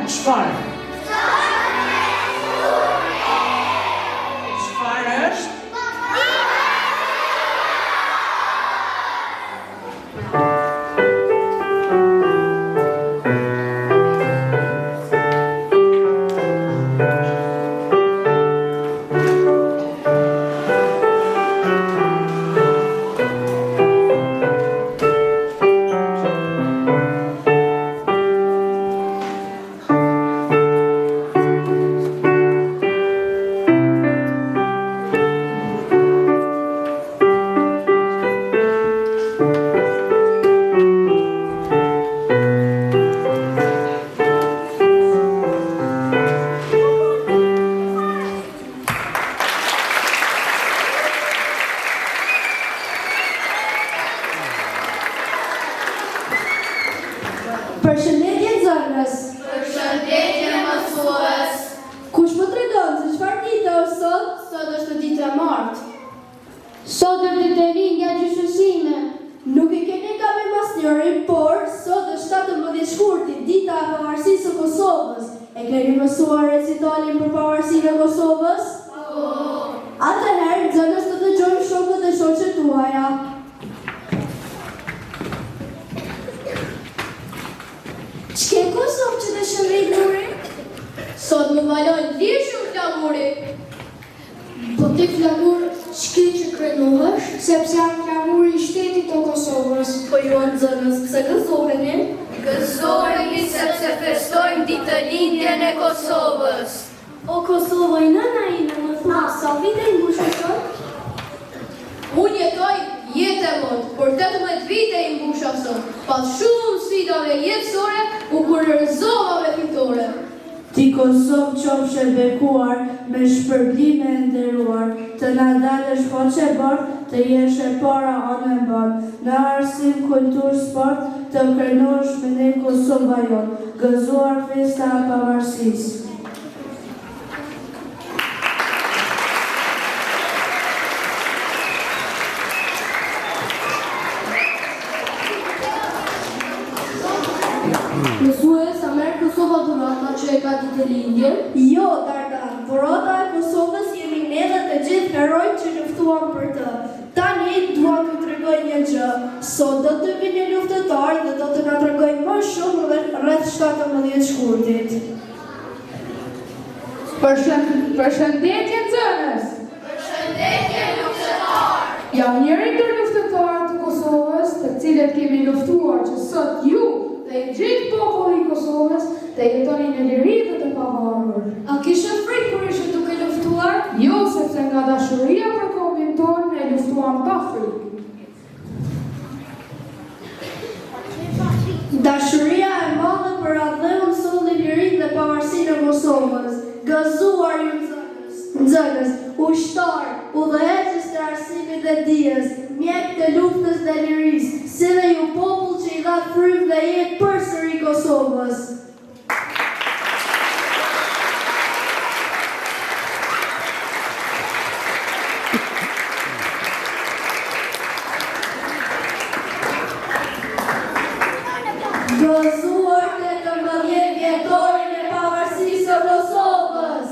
Çfarë? Çfarë është? Përshëndetje nxënës. Përshëndetje mësues. Kush më tregon se çfarë ditë është sot? Sot është ditë e martë. Sot është ditë e ri nga gjyqësime. Nuk e keni gabim asnjëri, por sot është 17 shkurti, dita e pavarësisë së Kosovës. E keni mësuar recitalin për pavarësinë e Kosovës? Po. Atëherë, nxënës të dëgjojmë shokët e shoqet tuaja. Ç'ke Kosovë që të shëndrit muri? Sot më valojnë lishu flamuri. Po ti flamur, ç'ke që krenohesh? Sepse jam flamuri i shtetit të Kosovës. Po ju nxënës, pse gëzoheni? Gëzohemi sepse festojmë ditëlindjen e Kosovës. O Kosovë, nëna ime më thua, sa vite i mbushë sot? Unë jetoj jetë e mot, por 18 vite i mbusha sot. Pas shumë sfidave jetësore, u kurërzova me fitore. Ti Kosovë qofshe bekuar, me shpërblime e nderuar, të na dalësh hoqe bord, të jesh e para anë e bord, në arsim, kultur, sport, të krenosh me ne Kosova jon, gëzuar festa e pavarësisë. Mësues, a merr Kosova dhurata që e ka ditëlindjen? Jo, Dardan, dhurata e Kosovës jemi ne dhe të gjithë herojt që luftuan për të. Tani duam të tregoj një gjë. Sot do të vinë luftëtarë dhe do të na tregojnë më shumë rreth 17 shkurtit. Përshëndetje nxënës. Përshëndetje luftëtar. Jam njëri ndër luftëtarët të Kosovës, të cilët kemi luftuar që sot ju dhe i gjithë populli i Kosovës të jetoni në liri dhe të pavarur. A kishe frikë kur ishe duke luftuar? Jo, sepse nga dashuria për kombin tonë e luftuam pa frikë. Dashuria e madhe për atë dhe solli lirinë dhe pavarësinë e Kosovës. Gëzuar ju nxënës, ushtar, udhëheqës të arsimit dhe dijes, mjek të luftës dhe lirisë, si dhe ju popull që i dha frymë dhe jetë përsëri Kosovës. Gëzuar 18 vjetorin e pavarësisë së Kosovës.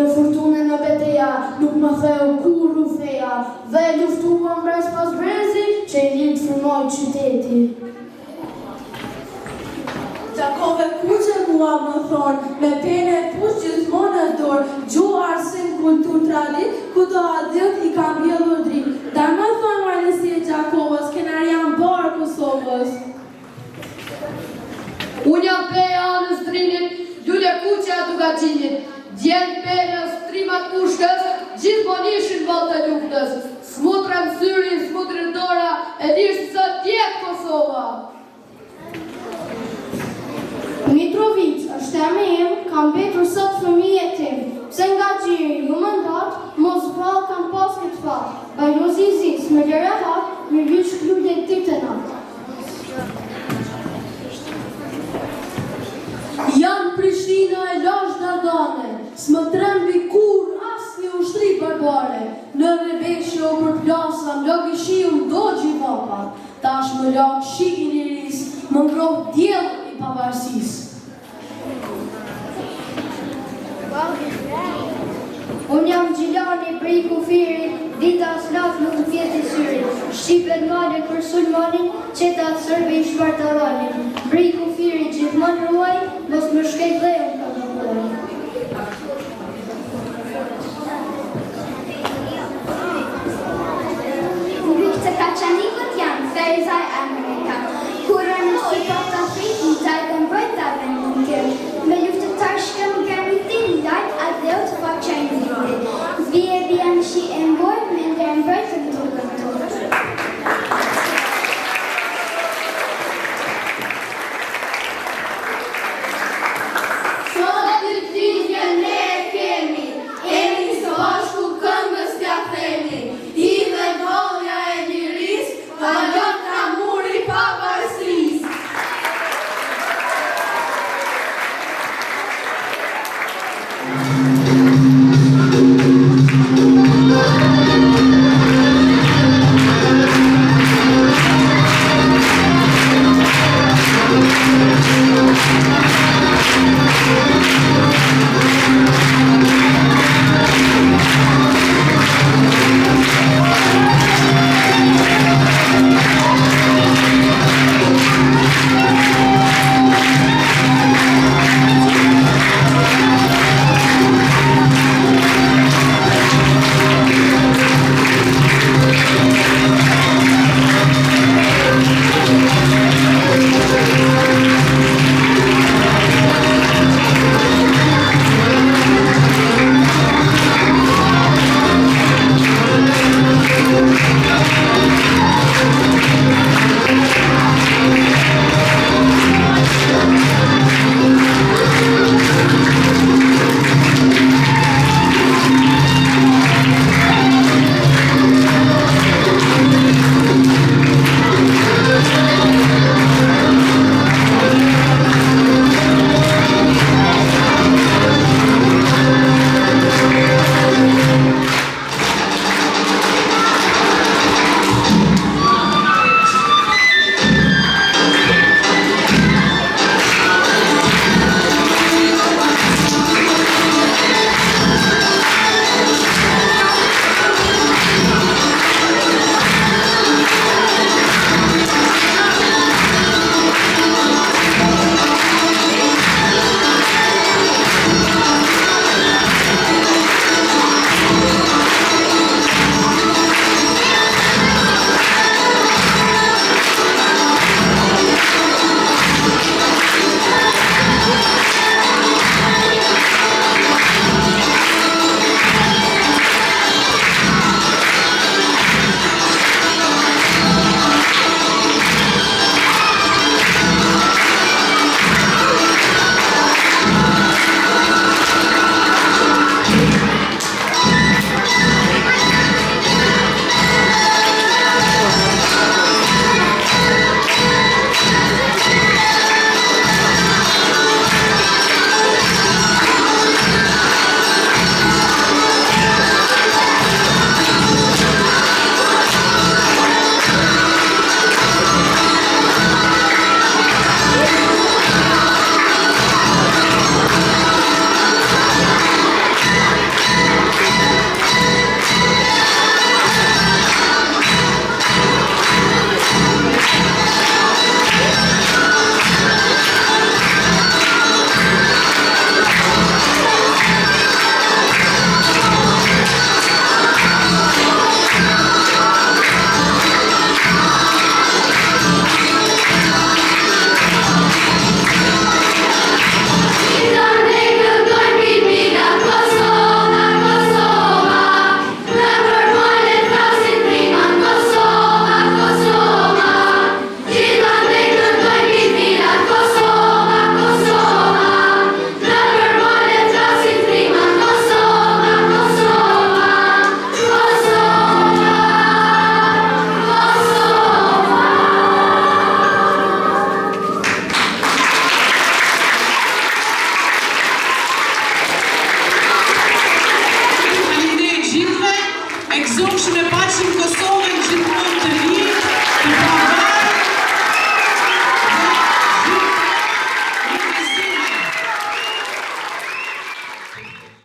në furtunë në beteja, nuk më theu kur u feja, dhe luftuam brez pas brezi, që i litë fërmoj qyteti. Takove kuqe mua më thonë, me pene push gjithmonë në dorë, gjuhë arsim kultur tradit, ku do adhjët i kam bjellur dritë. Dar më thonë marlësi e Gjakovës, kenar janë barë Kosovës. Unë jam peja anës drinit, lule kuqe a dugagjinit. Djenë penës, trimat pushkës, gjithë bonishin valë të luftës. Smutra në syrin, smutra në dora, e dishtë së tjetë Kosova. Mitrovic, është eme im, kam betur sot fëmijet tim. Pse nga gjiri ju më ndatë, mos valë kam pas këtë fatë. Bajozi zis, me lere hatë, me vysh kludje ti të natë. Janë Prishtina e lash Dardane, s'më trembi kur asë një ushtri barbare. Në rebeshje o për plasam, lëgë i shiu do gjivapa. Tash më lëgë shikin i ris, më ngroh djelë i pavarësis. Unë jam Gjilani prej Kufirit, dita slaf nuk vjetë i syrit. Shqipet male për sulmanin, qeta sërbe i shpartaranin. Prej Kufirit gjithmonë ruaj, mos më shkej dheu